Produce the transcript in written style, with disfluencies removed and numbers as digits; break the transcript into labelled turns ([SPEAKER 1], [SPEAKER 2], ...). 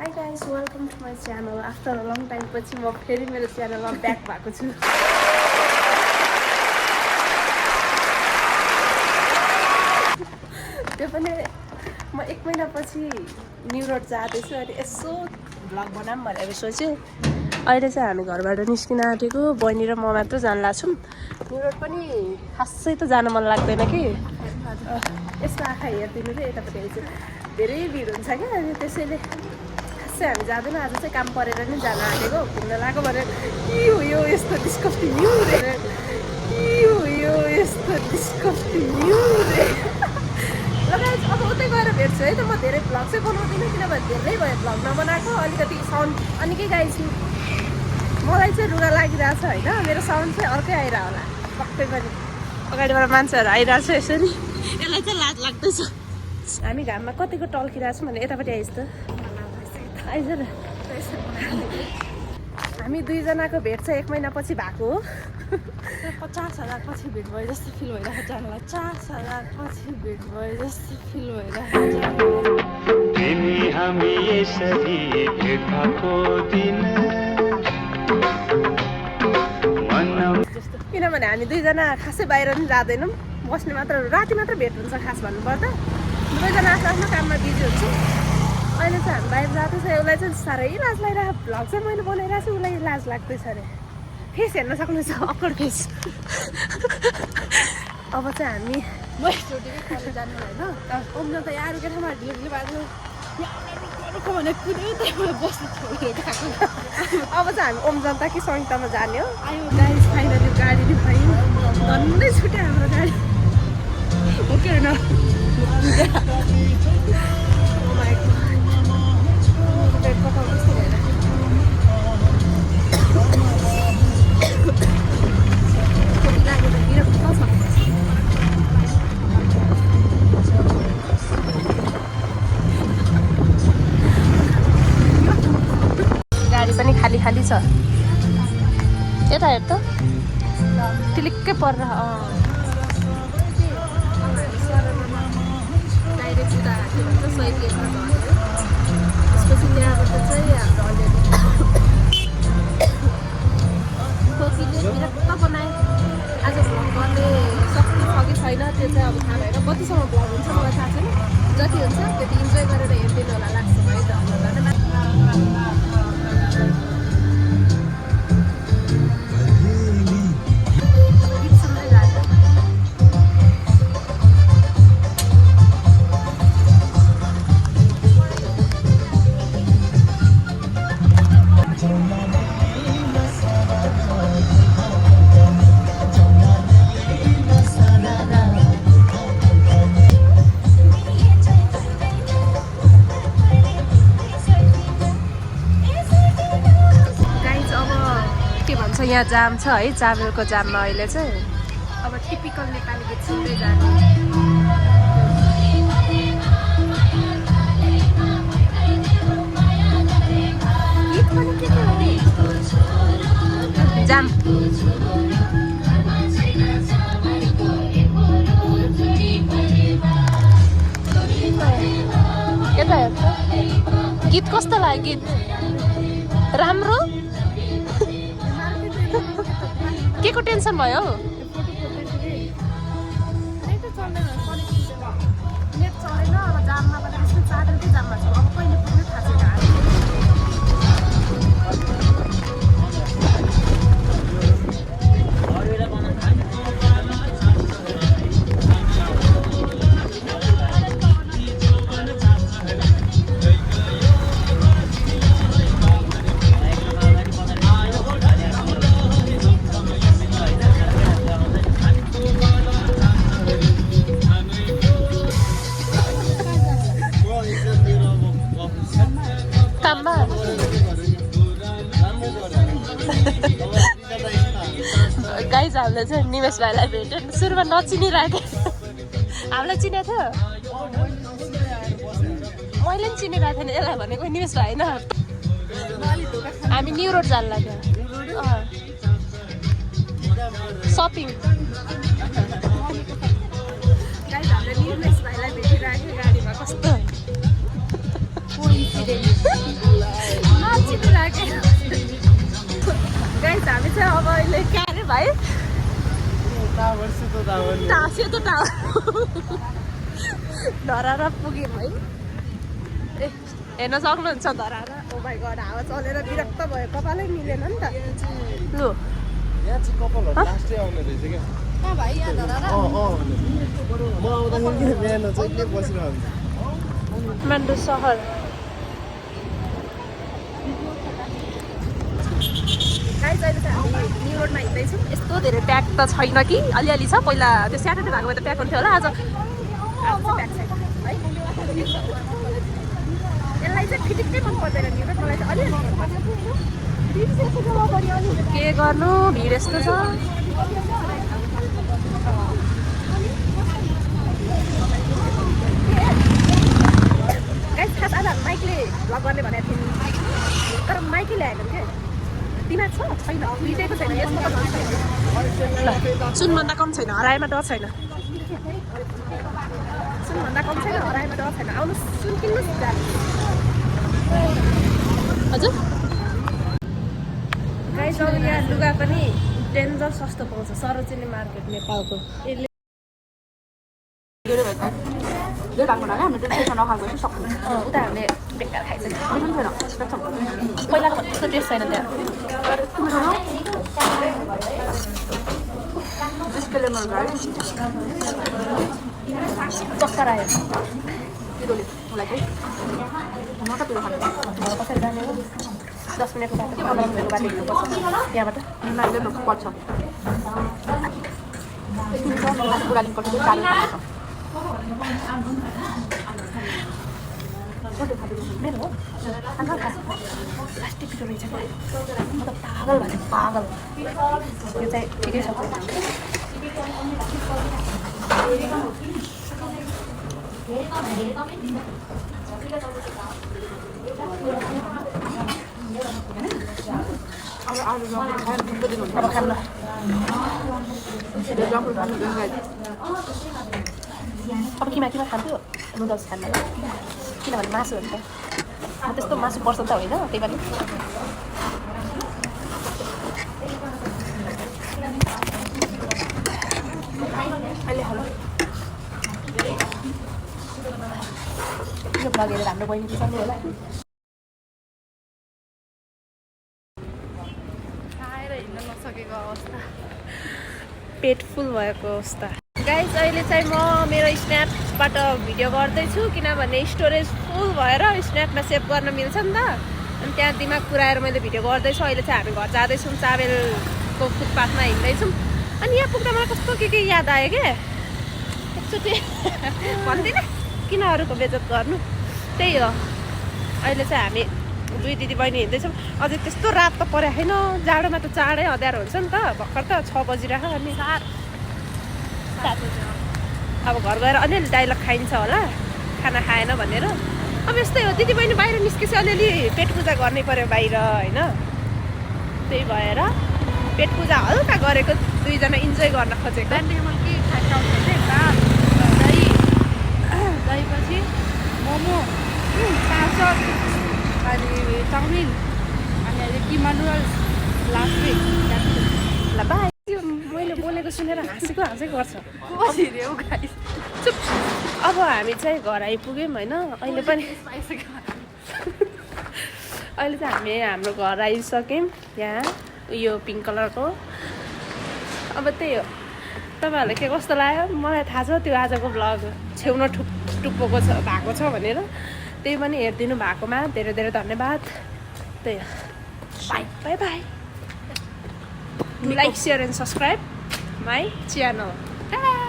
[SPEAKER 1] Hi guys, welcome to my channel. After a long time पछि म फेरि मेरो च्यानलमा ब्याक भएको छु। त्यो पनि म 1 महिनापछि न्यू रोड जाँदैछु अनि यसो भ्लग बनाऊँ भनेर सोचेँ। अहिले चाहिँ हामी घरबाट निस्किन आँटेको, बहिनी र म मात्र जान लाग्छौँ। न्यू रोड पनि खासै त जान मन लाग्दैन कि यसको आँखा हेरिदिनु चाहिँ यतापट्टि चाहिँ धेरै भिड हुन्छ क्या, अनि त्यसैले हामी जाँदैन। आज चाहिँ काम परेर नै जान आँटेको, घुम्न लागेको भनेर यो यस्तो डिस्कस्टिङ न्यू रे, यो यस्तो डिस्कस्टिङ न्यू रे। ल गाइस, अब उतै गएर भेट्छु है त। म धेरै भ्लग चाहिँ बनाउँदिनँ किनभने धेरै भयो भ्लग नबनाएको, अलिकति साउन्ड अनि के गाइस मलाई चाहिँ रुगा लागिरहेछ होइन, मेरो साउन्ड चाहिँ अर्कै आइरह होला पक्कै पनि। अगाडिबाट मान्छेहरू आइरहेछ यसरी, यसलाई चाहिँ लाज लाग्दैछ। हामी घाममा कतिको टल्किरहेछौँ भने यतापट्टि आइस् त, आइज न। हामी दुईजनाको भेट चाहिँ 1 महिनापछि भएको हो। 50,000 पछि भेट भयो जस्तो फिल भइरहेको जानलाई। 50,000 पछि भेट भयो जस्तो फिल भइरहेको। किनभने हामी दुईजना खासै बाहिर पनि जाँदैनौँ, बस्ने मात्र, राति मात्र भेट हुन्छ खास भन्नुपर्दा। दुईजना आफ्नो आफ्नो काममा बिजी हुन्छ। अहिले चाहिँ हामी बाहिर जाँदैछ, उसलाई चाहिँ साह्रै लाज लागिरहेको। भ्लग चाहिँ मैले बनाइरहेको छु, उसलाई लाज लाग्दैछ अरे। फेस हेर्न सक्नुहुन्छ, अक्वर्ड फेस। अब चाहिँ हामी मैचोटीकै कलेज जानु होइन, उम्जन त यहाँ अरू ठाउँमा ढिलो भएको भने कुनै त्यहाँबाट बस्नु छोडेर गएको। अब चाहिँ हामी ओमजनता कि सङ्गीतामा जाने हो। आयो गाइस, फाइनली गाडी नै पायौँ, धन्दै छुट्यो हाम्रो गाडी। ओके न गाडी पनि खाली खाली छ। यता हेर त, टिलिक्कै परेर। डाइरेक्ट उता के भन्छ सही गेटमा झऱ्यो, त्यसपछि त्यहाँबाट चाहिँ हाम्रो अलरेडी खोकीले बिरक्त बनाए। आज भ्लग गर्ने सक्ने छ कि छैन त्यो चाहिँ अब थाहा भएन। कतिसम्म भ्लग हुन्छ मलाई थाहा छैन, जति हुन्छ त्यति इन्जोय गरेर हेरिदिनु होला लाग्छ है त। यहाँ जाम छ है, चाबेलको जाममा अहिले चाहिँ अब टिपिकल नेपाली गीत सुन्दै जाने। गीत पनि के हो जाम। यता हेर्छ गीत कस्तो लाग्यो? गीत राम्रो? के को टेन्सन भयो? नेट चलेन, अब जाममा पनि यसको चादरकै जाममा छ। अब कहिले पुग्ने थाहा छैन। गाइज हामीले चाहिँ निमेश भाइलाई भेट्यो, सुरुमा नचिनिरहेको थियो। हामीलाई चिनेको थियो, मैले पनि चिनिरहेको थिएन यसलाई भनेको निमेश भाइ होइन। हामी न्यू रोड जानु लाग्यो सपिङ। गाइज हामीले निमेश भाइलाई भेटिरहेको गाडीमा, कस्तो कोइन्सिडेन्स। भाइ
[SPEAKER 2] टावर सेतो टावर
[SPEAKER 1] सेतो टावर धरारा पुग्यौँ है ए हेर्न सक्नुहुन्छ धरारा ओ भाइ गड हावा चलेर विरक्त भयो कपालै मिलेन नि त लु
[SPEAKER 2] यहाँ चाहिँ कपालहरू लास्टै आउने रहेछ क्या
[SPEAKER 1] कहाँ भाइ यहाँ धरारा
[SPEAKER 2] म आउँदाखेरि बिहान चाहिँ के बसिरहन्छ
[SPEAKER 1] काठमाडौँ सहर गाइस अहिले चाहिँ हामी न्यु रोडमा हिँड्दैछौँ यस्तो धेरै प्याक त छैन कि अलिअलि छ पहिला त्यो स्याटरडे भएको भए त प्याक हुन्थ्यो होला आज चाहिँ प्याक छैन है यसलाई चाहिँ फिटिक्कै मन पर्दैन न्यु रोड मलाई चाहिँ अलिअलि मन पर्छ के गर्नु भिड यस्तो छ गाइस खास आज माइकले भ्लग गर्ने भनेको थिएँ तर माइकै ल्याएन क्या दिमाग छ छैन दुइटैको छैन यसको छैन सुनभन्दा कम छैन हराएमा डर छैन सुनभन्दा कम छैन हराएमा डर छैन आउनु सुन किन्नुहोस् हजुर गाइस अब यहाँ लुगा पनि डेन्जर सस्तो पाउँछ सरोजिनी मार्केट नेपालको उता हामीले बेकार खाइसक्यो पहिलाको त्यस्तो टेस्ट छैन त्यहाँ चक्कर आयो कसरी जाने हो 10 मिनटको बाटो 15 मिनटको बाटो हिँड्नुपर्छ त्यहाँबाट पर्छ मेरो हो प्लास्टिक पिरो रहेछ म त पागल भने पागल यो चाहिँ ठिकै छ अब खानु अब किमा खान्थ्यो नुडल्स खान्न किनभने मासुहरू त म त्यस्तो मासु पर्छ त होइन त्यही पनि अहिले हेलो यो भ्लग हेरेर हाम्रो बहिनी बिसाल्नु होला खाएर हिँड्न नसकेको अवस्था पेट फुल भएको अवस्था गाइस अहिले चाहिँ म मेरो स्न्यापबाट भिडियो गर्दैछु किनभने स्टोरेज फुल भएर स्न्यापमा सेभ गर्न मिल्छ नि त अनि त्यहाँ दिमाग पुऱ्याएर मैले भिडियो गर्दैछु अहिले चाहिँ हामी घर जाँदैछौँ चाबेलको फुटपाथमा हिँड्दैछौँ अनि यहाँ पुग्दा मलाई कस्तो के याद आयो क्या एकचोटि भन्दिनँ किन अरूको बेइज्जत गर्नु त्यही हो अहिले चाहिँ हामी दुई दिदी बहिनी हिँड्दैछौँ अझै त्यस्तो रात त परेको छैन जाडोमा त चाँडै अँध्यारो हुन्छ नि त भर्खर त 6 बजिरहेको अनि अब घर गएर अलिअलि डाइलग खाइन्छ होला खाना खाएन भनेर अब यस्तै हो दिदी बहिनी बाहिर निस्केपछि अलिअलि पेट पूजा गर्नै पर्यो बाहिर होइन त्यही भएर पेट पूजा हल्का गरेको दुईजना इन्जोय गर्न खोजेको
[SPEAKER 3] दहीपछि मोमो अनि चाउमिन अनि अहिले किमा नुडल्स लास्ट विक
[SPEAKER 1] ल बाई मैले बोलेको सुनेर हाँसेको गर्छ चुप अब हामी चाहिँ घर आइपुग्यौँ होइन अहिले पनि अहिले चाहिँ हामी हाम्रो घर आइसक्यौँ यहाँ उयो पिङ्क कलरको अब त्यही हो तपाईँहरूलाई के कस्तो लाग्यो मलाई थाहा छ त्यो आजको भ्लग छेउन टुप्पोको भएको छ भनेर त्यही पनि हेरिदिनु भएकोमा धेरै धेरै धन्यवाद त्यही हो by by by like, share and subscribe my channel. Ta-da!